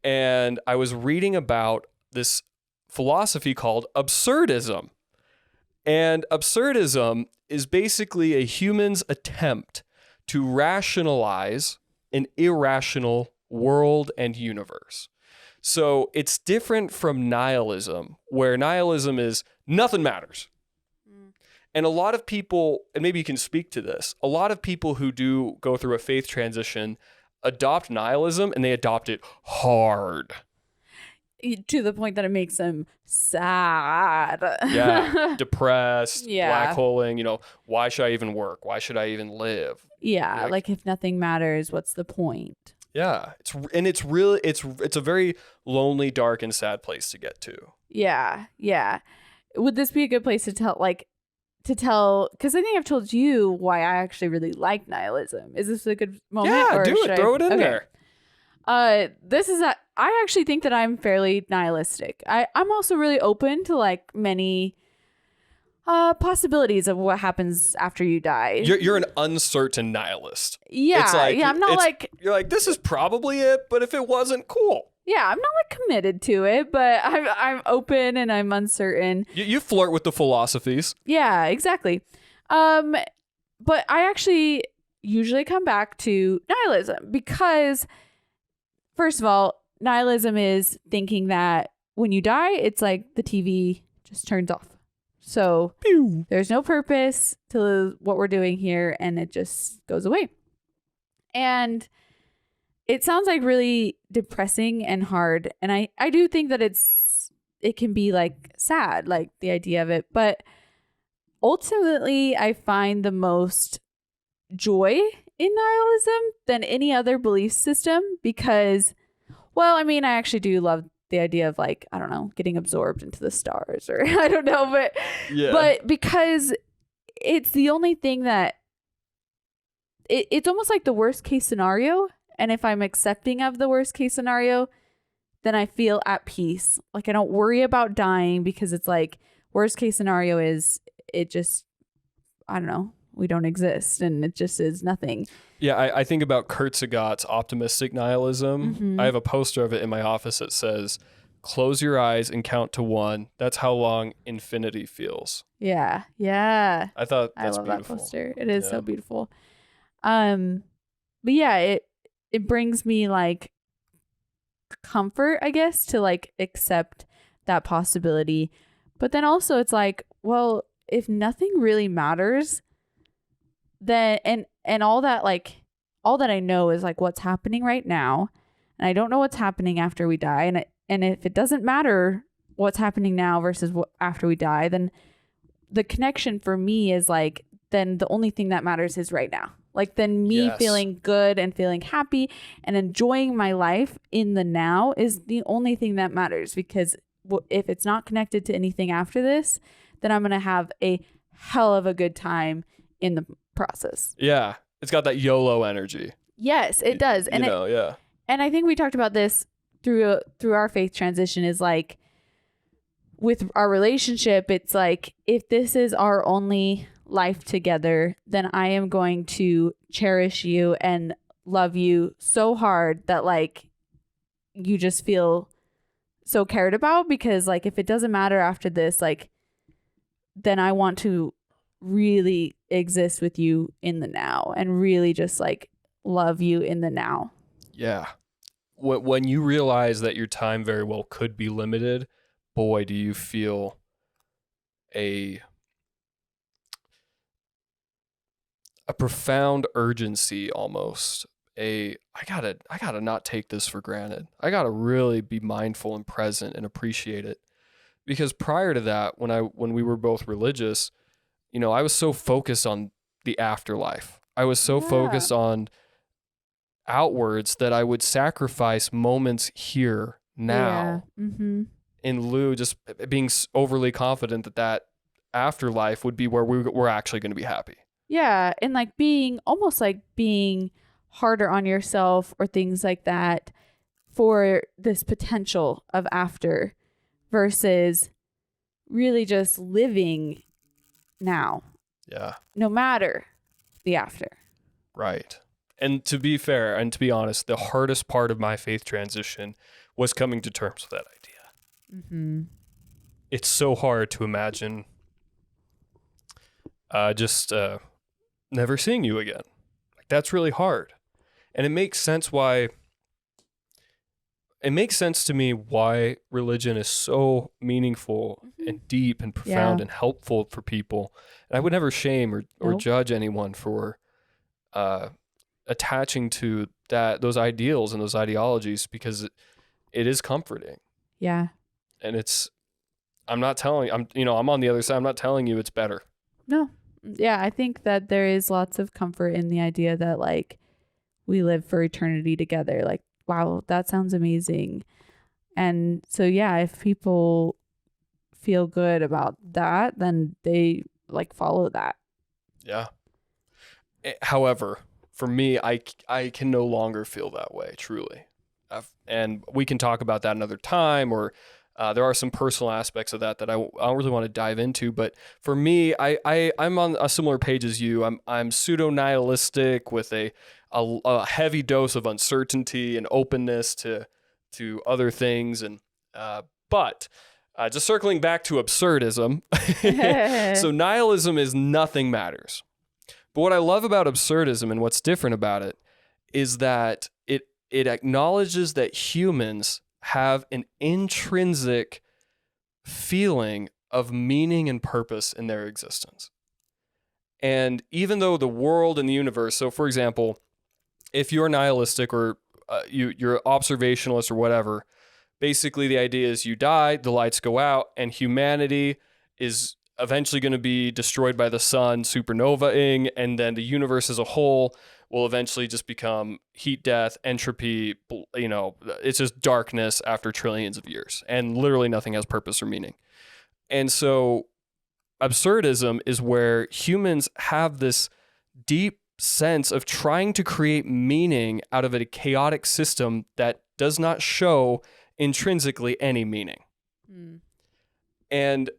and I was reading about this philosophy called absurdism. And absurdism is basically a human's attempt to rationalize an irrational world and universe. So it's different from nihilism, where nihilism is nothing matters. And a lot of people, and maybe you can speak to this, a lot of people who do go through a faith transition adopt nihilism and they adopt it hard. To the point that it makes them sad. Yeah, depressed, Yeah. black holing, why should I even work? Why should I even live? Yeah, like if nothing matters, what's the point? Yeah, it's a very lonely, dark, and sad place to get to. Yeah. Would this be a good place to tell, because I think I've told you why I actually really like nihilism. Is this a good moment? Yeah, or do it. Throw it in there. I actually think that I'm fairly nihilistic. I'm also really open to like many possibilities of what happens after you die. You're an uncertain nihilist. Yeah, It's like, I'm not like... You're like, this is probably it, but if it wasn't, cool. Yeah, I'm not like committed to it, but I'm open and I'm uncertain. You flirt with the philosophies. Yeah, exactly. But I actually usually come back to nihilism because, first of all, nihilism is thinking that when you die, it's like the TV just turns off. So Pew. There's no purpose to what we're doing here, and it just goes away. And it sounds like really depressing and hard. And I do think that it can be like sad, like the idea of it. But ultimately, I find the most joy in nihilism than any other belief system because, well, I mean, I actually do love the idea of like, I don't know, getting absorbed into the stars or I don't know, but because it's the only thing that it's almost like the worst case scenario. And if I'm accepting of the worst case scenario, then I feel at peace. Like I don't worry about dying because it's like worst case scenario is it just, I don't know, we don't exist and it just is nothing. Yeah, I think about Kierkegaard's optimistic nihilism. Mm-hmm. I have a poster of it in my office that says, close your eyes and count to 1. That's how long infinity feels. Yeah. I thought that's I love beautiful. that poster. It is so beautiful. But yeah, it brings me like comfort, I guess, to like accept that possibility. But then also it's like, well, if nothing really matters, then and all that I know is like what's happening right now, and I don't know what's happening after we die, and if it doesn't matter what's happening now versus what after we die, then the connection for me is like then the only thing that matters is right now. Like then me feeling good and feeling happy and enjoying my life in the now is the only thing that matters, because if it's not connected to anything after this, then I'm going to have a hell of a good time in the process. Yeah. It's got that YOLO energy. Yes, it does. And yeah. And I think we talked about this through our faith transition is like with our relationship, it's like if this is our only life together, then I am going to cherish you and love you so hard that like you just feel so cared about, because like if it doesn't matter after this, like then I want to really exist with you in the now and really just like love you in the now. Yeah. When you realize that your time very well could be limited, boy, do you feel a profound urgency almost. I gotta not take this for granted. I gotta really be mindful and present and appreciate it. Because prior to that, when we were both religious, you know, I was so focused on the afterlife. I was so focused on outwards that I would sacrifice moments here now in lieu just being overly confident that afterlife would be where we're actually going to be happy. Yeah, and like being harder on yourself or things like that for this potential of after versus really just living now. Yeah. No matter the after. Right. And to be fair and to be honest, the hardest part of my faith transition was coming to terms with that idea. Mm-hmm. It's so hard to imagine just never seeing you again. Like, that's really hard. And it makes sense to me why religion is so meaningful and deep and profound and helpful for people. And I would never shame or judge anyone for attaching to those ideals and those ideologies, because it is comforting. Yeah. And I'm on the other side. I'm not telling you it's better. No. Yeah, I think that there is lots of comfort in the idea that like we live for eternity together. Like, wow, that sounds amazing. And so, yeah, if people feel good about that, then they like follow that. Yeah. However, for me, I can no longer feel that way, truly. And we can talk about that another time, or there are some personal aspects of that I don't really want to dive into. But for me, I'm on a similar page as you. I'm pseudo-nihilistic with a heavy dose of uncertainty and openness to other things. And but just circling back to absurdism. So nihilism is nothing matters. But what I love about absurdism and what's different about it is that it acknowledges that humans have an intrinsic feeling of meaning and purpose in their existence. And even though the world and the universe, so for example, if you're nihilistic or you're observationalist or whatever, basically the idea is you die, the lights go out, and humanity is eventually going to be destroyed by the sun, supernovaing, and then the universe as a whole will eventually just become heat death, entropy, you know, it's just darkness after trillions of years, and literally nothing has purpose or meaning. And so absurdism is where humans have this deep sense of trying to create meaning out of a chaotic system that does not show intrinsically any meaning. And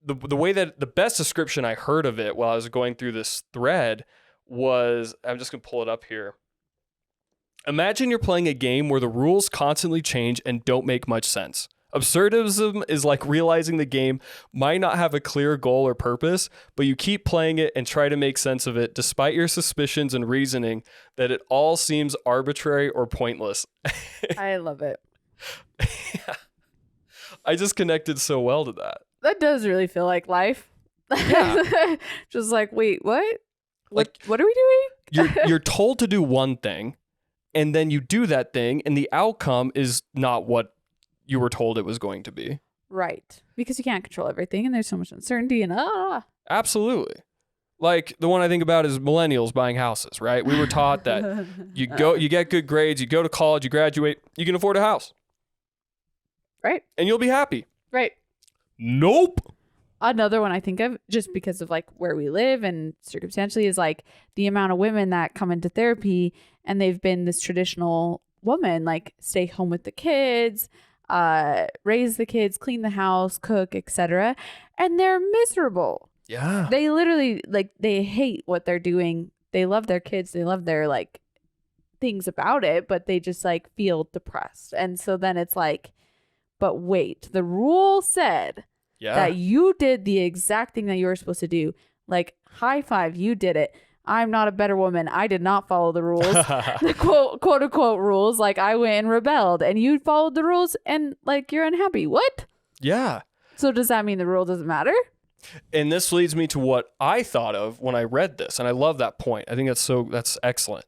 the way that the best description I heard of it while I was going through this thread was, I'm just going to pull it up here. Imagine you're playing a game where the rules constantly change and don't make much sense. Absurdism is like realizing the game might not have a clear goal or purpose, but you keep playing it and try to make sense of it despite your suspicions and reasoning that it all seems arbitrary or pointless. I love it. Yeah. I just connected so well to that. That does really feel like life. Yeah. Just like, wait, what? Like, what are we doing? you're told to do one thing, and then you do that thing, and the outcome is not what you were told it was going to be. Right. Because you can't control everything, and there's so much uncertainty and Absolutely. Like the one I think about is millennials buying houses, right? We were taught that you get good grades, you go to college, you graduate, you can afford a house. Right. And you'll be happy. Right. Nope. Another one I think of, just because of like where we live and circumstantially, is like the amount of women that come into therapy and they've been this traditional woman, like stay home with the kids, raise the kids, clean the house, cook, etc. And they're miserable. Yeah. They literally, like, they hate what they're doing. They love their kids. They love their like things about it, but they just like feel depressed. And so then it's like, but wait, the rule said that you did the exact thing that you were supposed to do. Like, high five, you did it. I'm not a better woman. I did not follow the rules, the quote unquote rules. Like, I went and rebelled, and you followed the rules, and like, you're unhappy. What? Yeah. So does that mean the rule doesn't matter? And this leads me to what I thought of when I read this, and I love that point. I think that's excellent.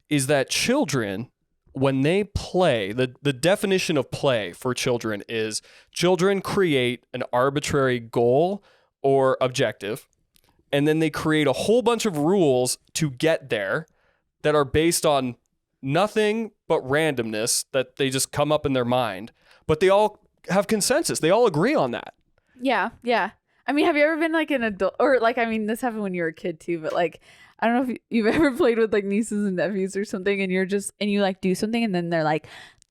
Is that children, when they play, the definition of play for children is children create an arbitrary goal or objective, and then they create a whole bunch of rules to get there that are based on nothing but randomness that they just come up in their mind. But they all have consensus. They all agree on that. Yeah. Yeah. I mean, have you ever been like an adult, or like, I mean, this happened when you were a kid too, but like, I don't know if you've ever played with like nieces and nephews or something, and you like do something, and then they're like,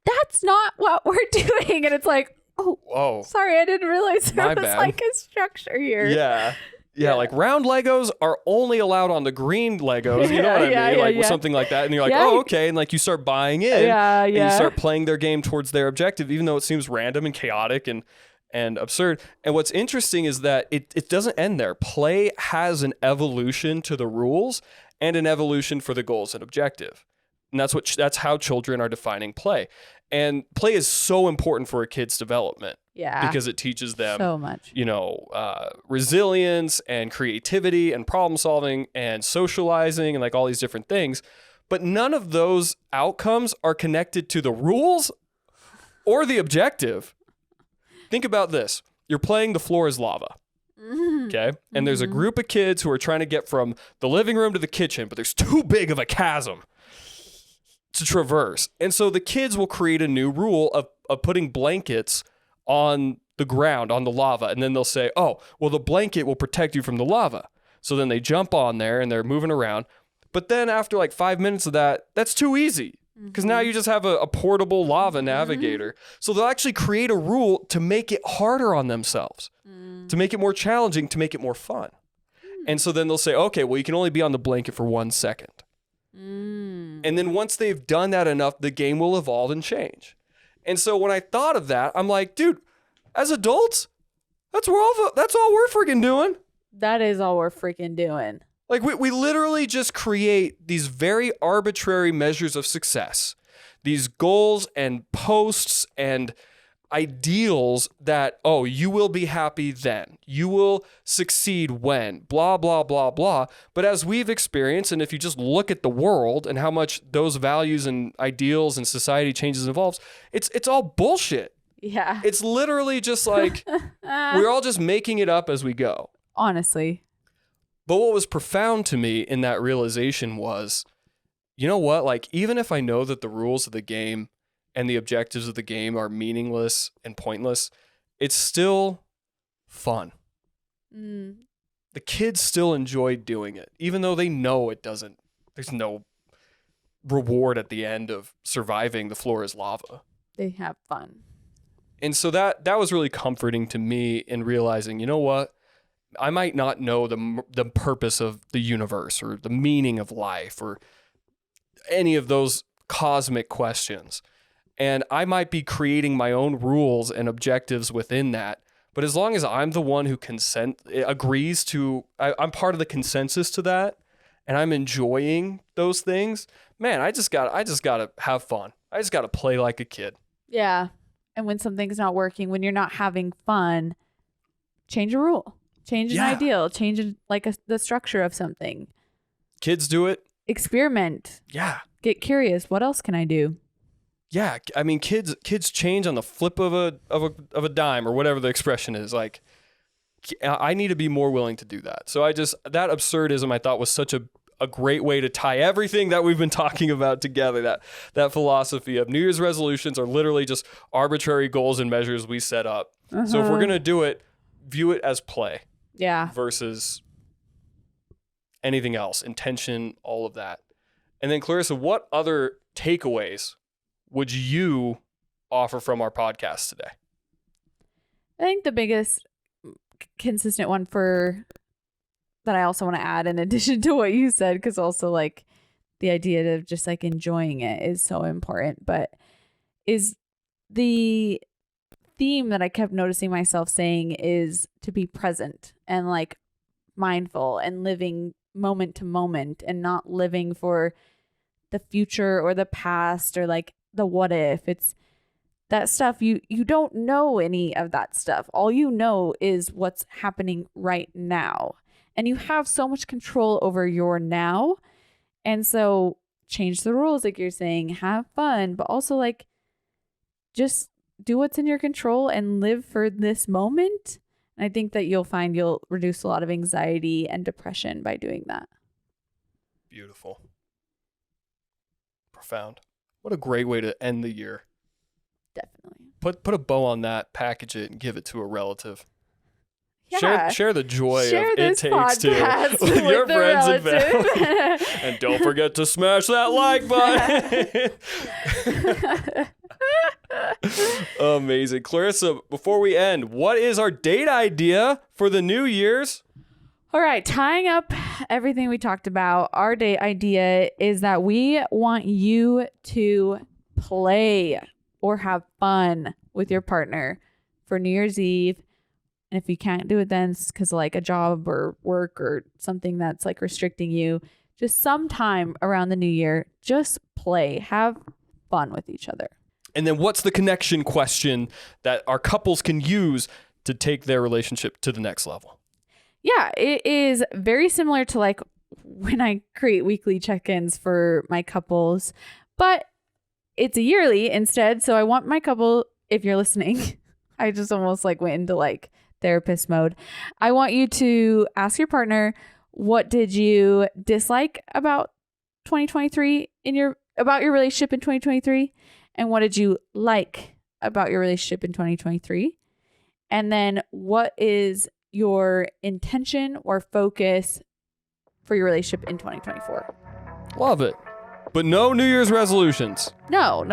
that's not what we're doing. And it's like, oh, whoa, sorry, I didn't realize there was like a structure here. Yeah, like round Legos are only allowed on the green Legos. You know what I mean? Like something like that. And you're like, oh, okay. And like you start buying in. And you start playing their game towards their objective, even though it seems random and chaotic and absurd. And what's interesting is that it doesn't end there. Play has an evolution to the rules and an evolution for the goals and objective. And that's how children are defining play. And play is so important for a kid's development. Yeah. Because it teaches them so much, resilience and creativity and problem solving and socializing and like all these different things. But none of those outcomes are connected to the rules or the objective. Think about this. You're playing The Floor is Lava. Okay. And there's a group of kids who are trying to get from the living room to the kitchen, but there's too big of a chasm to traverse. And so the kids will create a new rule of putting blankets on the ground, on the lava. And then they'll say, oh, well, the blanket will protect you from the lava. So then they jump on there and they're moving around. But then after like 5 minutes of that, that's too easy. Because now you just have a portable lava navigator. So they'll actually create a rule to make it harder on themselves, to make it more challenging, to make it more fun. And so then they'll say, okay, well, you can only be on the blanket for 1 second. And then once they've done that enough, the game will evolve and change. And so when I thought of that, I'm like, dude, as adults, that's all we're freaking doing. That is all we're freaking doing. Like we literally just create these very arbitrary measures of success, these goals and posts and ideals that, oh, you will be happy then, you will succeed when, blah, blah, blah, blah. But as we've experienced, and if you just look at the world and how much those values and ideals and society changes and evolves, it's all bullshit. Yeah. It's literally just like, we're all just making it up as we go. Honestly. But what was profound to me in that realization was, you know what? Like, even if I know that the rules of the game and the objectives of the game are meaningless and pointless, it's still fun. The kids still enjoy doing it, even though they know there's no reward at the end of surviving The Floor is Lava. They have fun. And so that was really comforting to me in realizing, you know what? I might not know the purpose of the universe or the meaning of life or any of those cosmic questions. And I might be creating my own rules and objectives within that. But as long as I'm the one who agrees to, I'm part of the consensus to that, and I'm enjoying those things, man, I just gotta have fun. I just gotta play like a kid. Yeah. And when something's not working, when you're not having fun, change a rule. Change an ideal, change the structure of something. Kids do it. Experiment. Yeah. Get curious. What else can I do? Yeah. I mean, kids change on the flip of a dime or whatever the expression is. Like, I need to be more willing to do that. So that absurdism I thought was such a great way to tie everything that we've been talking about together. That philosophy of New Year's resolutions are literally just arbitrary goals and measures we set up. So if we're going to do it, view it as play. Yeah. Versus anything else, intention, all of that. And then Clarissa, what other takeaways would you offer from our podcast today? I think the biggest consistent one that I also want to add in addition to what you said, because also like the idea of just like enjoying it is so important. But is the theme that I kept noticing myself saying is to be present and like mindful and living moment to moment and not living for the future or the past or like the what if. It's that stuff you don't know any of that stuff. All you know is what's happening right now. And you have so much control over your now. And so change the rules, like you're saying, have fun, but also like just do what's in your control and live for this moment. And I think that you'll find you'll reduce a lot of anxiety and depression by doing that. Beautiful. Profound. What a great way to end the year. Definitely. Put a bow on that, package it, and give it to a relative. Yeah. Share the joy Share of It this Takes Two podcast with your with a friends and relative. family. And don't forget to smash that like button. Amazing. Clarissa, before we end, what is our date idea for the New Year's? All right, tying up everything we talked about, our date idea is that we want you to play or have fun with your partner for New Year's Eve. And if you can't do it then it's because like a job or work or something that's like restricting you, just sometime around the new year, just play, have fun with each other. And then what's the connection question that our couples can use to take their relationship to the next level? Yeah, it is very similar to like when I create weekly check-ins for my couples, but it's a yearly instead. So I want my couple, if you're listening, I just almost like went into like therapist mode. I want you to ask your partner, what did you dislike about 2023 about your relationship in 2023? And what did you like about your relationship in 2023? And then what is your intention or focus for your relationship in 2024? Love it. But no New Year's resolutions. No.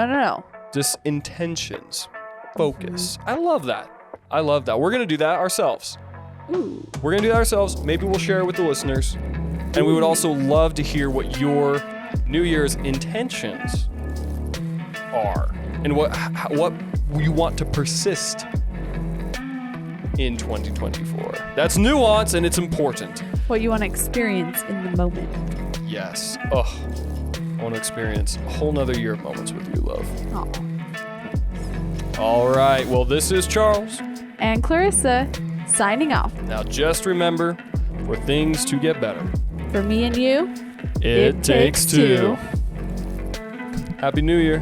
Just intentions. Focus. I love that. We're going to do that ourselves. Ooh. We're going to do that ourselves. Maybe we'll share it with the listeners. And we would also love to hear what your New Year's intentions are and what you want to persist in 2024. That's nuance and it's important. What you want to experience in the moment. Yes. I want to experience a whole nother year of moments with you, love. Aw. All right. Well, this is Charles. And Clarissa signing off. Now just remember, for things to get better, For me and you, it takes two. Happy New Year.